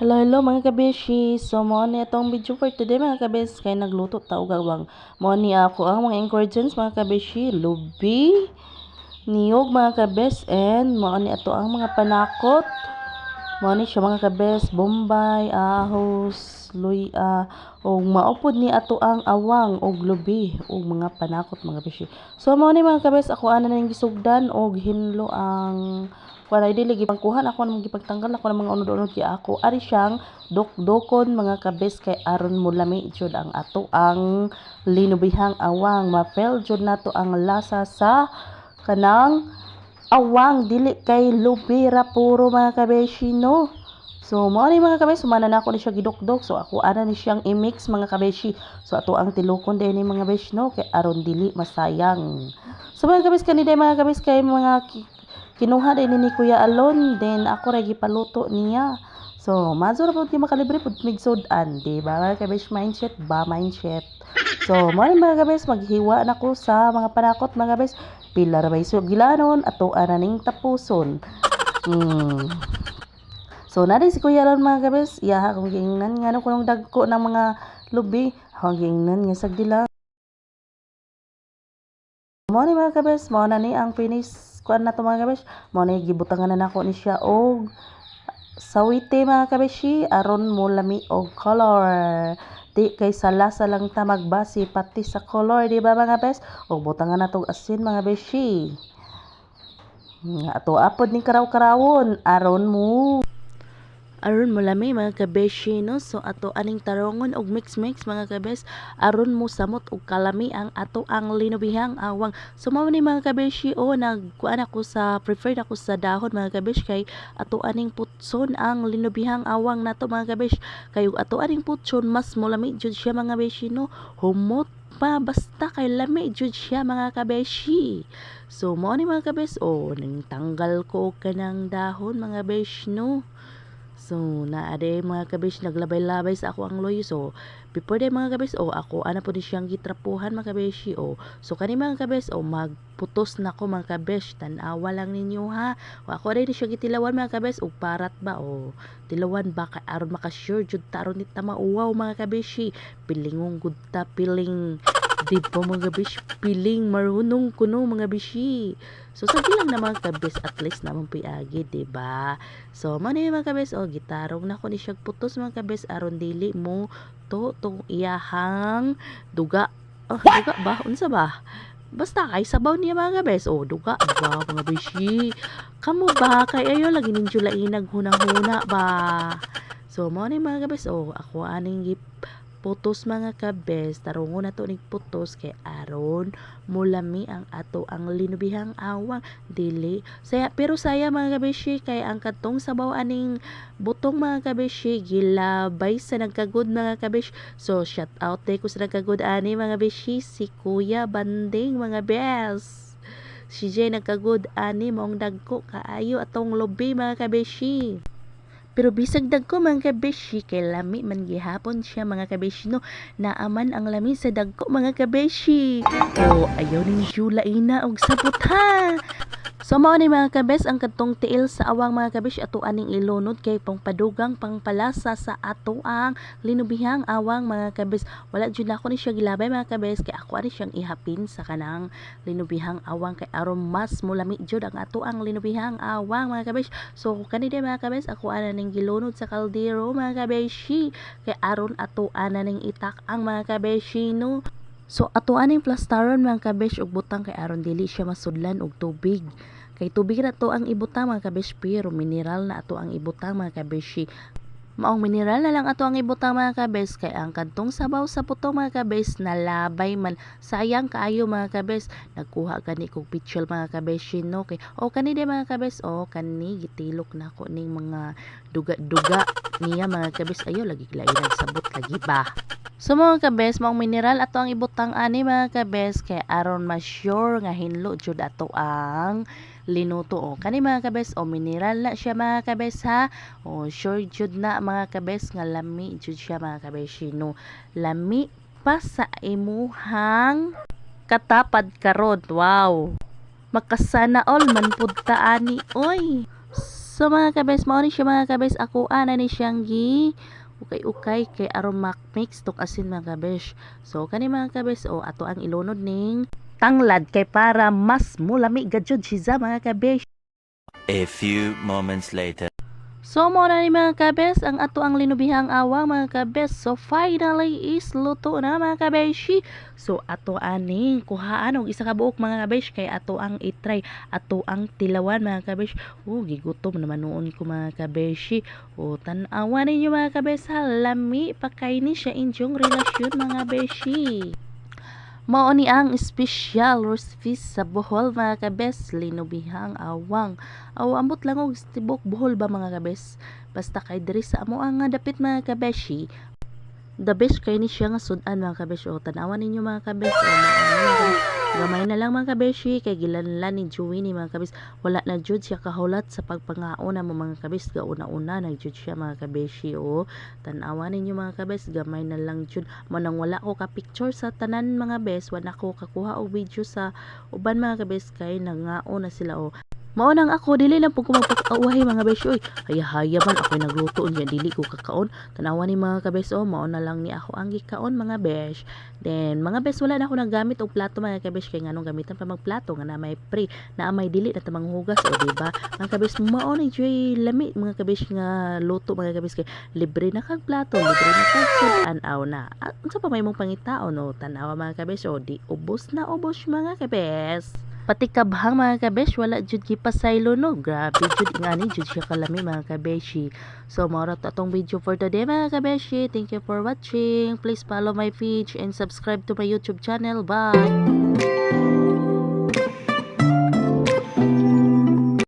Hello, hello mga kabeshi. So, mo ni itong video for today mga kabes. Kaya nagluto tao gawang. Mo ni ako ang mga ingredients mga kabeshi. Lubi, niyog mga kabes, and mo ni ato ang mga panakot. Mo ni siya mga kabes. Bombay, ahos, luya, o maupod ni ato ang awang og lubi og mga panakot mga kabeshi. So, mo ni mga kabes. Ako ana ning gisugdan og hinlo ang kung ay dili gipangkuhan ako nang gipagtanggal ako ng mga unod-unod kay ako ari siyang dokdokon mga kabes kay aron mo lami jud ang ato ang linubihang awang mapel jud nato ang lasa sa kanang awang dili kay lubira puro mga kabeshi no. So mo ni mga kabeshi sumana na ako ni siya gidokdok so ako ana ni siyang i-mix mga kabeshi so ato ang tilokon din ni mga beshi no kay aron dili masayang. So mga kabeshi kanina mga kabeshi kay mga kinuha din ni Kuya Alon, then ako ra gipaluto niya. So, mazo ra pud makalibre pud mig sudan, di ba? Mga kabesh mindset ba mindset. So, mo ni mga kabesh maghiwa na ko sa mga panakot mga kabesh. Pila ra bay gilanon ato ana ning tapuson. Hmm. So, nari si Kuya Alon mga kabesh, iya kung gingnan ngano kunong dagko ng mga lubi, akong gingnan nga sagdila. Mo ni mga kabes, mo na ni ang finish kuan na to mga kabes. Mo ni gibutangan na nako ni siya og sawite mga kabeshi aron mo lami og color. Di kay lasa lang ta magbasi pati sa color, di ba mga bes? Og butangan na tong asin mga beshi. Nga ato apod ning karaw-karawon aron mo lami mga kabeshi no so ato aning tarongon og mix mga kabes aron mo samot og kalami ang ato ang linubihang awang so mao ni mga kabeshi o nagkuan ako sa preferred ako sa dahon mga kabesh kay ato aning putson ang linubihang awang nato mga kabesh kay ato aning putson mas mo lami jud siya mga beshi no humot pa basta kay lami jud siya mga kabeshi so mao ni mga kabes o nang tanggal ko og kanang dahon mga besh no. So, naade mga kabis naglabay-labay sa ako ang loy. So, before day mga kabis, ako ana po di siyang gitrapuhan mga kabeshi. So, kani mga kabis, magputos na ko mga kabis. Tanawa lang ninyo ha. Ako rin di siya gitilawan mga kabis. Parat ba? Tilawan ba? Aron makasure jud ta aron nita mauwaw mga kabeshi. Pilingong good ta, piling di ba mga bish piling marunong kuno mga bishi so sabi lang na mga kabis at least naman piagi di ba so mano yung mga kabis gitarong na ko ni siyag putos mga kabis aron dili mo to tong iyahang duga duga ba unsa ba basta kay sabaw niya mga kabis duga ba mga bishi kamo ba kay ayo lagi ninyo lainag hunang-huna ba so mo ni mga kabis ako aning putos mga kabes tarungon na to ning putos kay aron mulami ang ato ang linubihang awang dili saya pero saya mga kabeshi kay ang katong sabaw aning butong mga kabeshi gilabay sa nagkagud mga kabesh so shout out day ko sa nagkagud ani mga beshi si Kuya Banding mga bes si Jay nagkagud ani mong dagko kaayo atong lubi mga kabeshi. Pero bisag dagko mga kabeshi kay lami man gihapon siya mga kabeshi no naaman ang lami sa dagko mga kabeshi ayaw ning Jula ina og sabot ha so mao ni mga kabes ang katong tiil sa awang mga kabesh ato aning ilunod kay pangpadugang pangpalasa sa ato ang linubihang awang mga kabes wala jud na ako ni siya gilabay mga kabes kay ako ani siyang ihapin sa kanang linubihang awang kay aron mas mulami jud ang ato ang linubihang awang mga kabesh so kani day mga kabes ako ana ning gilunod sa kaldero mga kabeshi kay aron ato ana ning itak ang mga kabeshi no. So ato aning plastaron mga kabesh og butang kay aron dili siya masudlan og tubig. Kay tubig na to ang ibutang mga kabesh pero mineral na ato ang ibutang mga kabeshi. Maong mineral na lang ato ang ibutang mga kabes kay ang kadtong sabaw sa putong mga kabes nalabay man sayang kaayo mga kabes nagkuha gani kog picture mga kabes no kay kani di mga kabes kani gitilok na ko ning mga duga-duga niya mga kabes ayo lagi lain sabot lagi ba. So mga kabes, maong mineral ato ang ibutang ani mga kabes kay aron ma-sure nga hinlo jud ato ang linuto kani mga kabes mineral na siya mga kabes ha sure jud na mga kabes nga lami jud siya mga kabes no lami pa sa imuhang katapad karon wow makasana all man pud ta ani oy So mga kabes, mao ni siya mga kabes, ako ana ni siyang gi ukay-ukay kay aron mix tok asin mga kabes. So kani mga kabes, ato ang ilunod ning tanglad kay para mas mulami gajud siya mga kabes. A few moments later. So mo na ni mga kabes ang ato ang linubihang awang mga kabes. So finally is luto na mga kabeshi. So ato aning kuhaan og isa ka buok mga kabesh kay ato ang itry ato ang tilawan mga kabesh. Gigutom naman noon ko mga kabeshi. Tan-awan ninyo mga kabes, lami pa kay ni siya inyong relasyon mga beshi. Mao ni ang special roast fish sa Bohol mga kabes, linubihang awang. Ambot lang og tibok Bohol ba mga kabes. Basta kay diri sa amo ang dapit mga kabeshi. The best kay ni siya nga sudan mga kabes. Tanawan ninyo mga kabes. Gamay na lang mga kabeshi kay gilanlan ni Joey ni mga kabes. Wala na jud siya kahulat sa pagpangaon na mga kabes. Gauna-una na jud siya mga kabeshi. Tanawan ninyo mga kabes, gamay na lang jud. Manang wala ko ka picture sa tanan mga bes, wala ko kakuha og video sa uban mga kabes kay nangaon na sila. Mao nang ako dili lang pud ko magpakauwahi mga besh. Haya-haya man ako'y nagluto unya dili ko kakaon. Tanawan ni mga kabes, mao na lang ni ako ang gikaon mga besh. Then mga besh, wala na ako nagamit og plato mga kabesh kay nganong gamitan pa magplato nga na may pre na may dili na tamang hugas diba. Mga kabesh, mao ni joy lami mga kabesh nga luto mga kabesh kay libre na kag plato, libre na kag sudan-aw na. Unsa pa may mong pangitaon tanawa mga kabesh, di ubos na ubos mga kabesh. Pati kabhang mga kabesh, wala jud gipasaylo no. Grabe jud ingani jud siya kalami mga kabeshi. So mao ra to atong video for today mga kabeshi. Thank you for watching. Please follow my page and subscribe to my YouTube channel. Bye.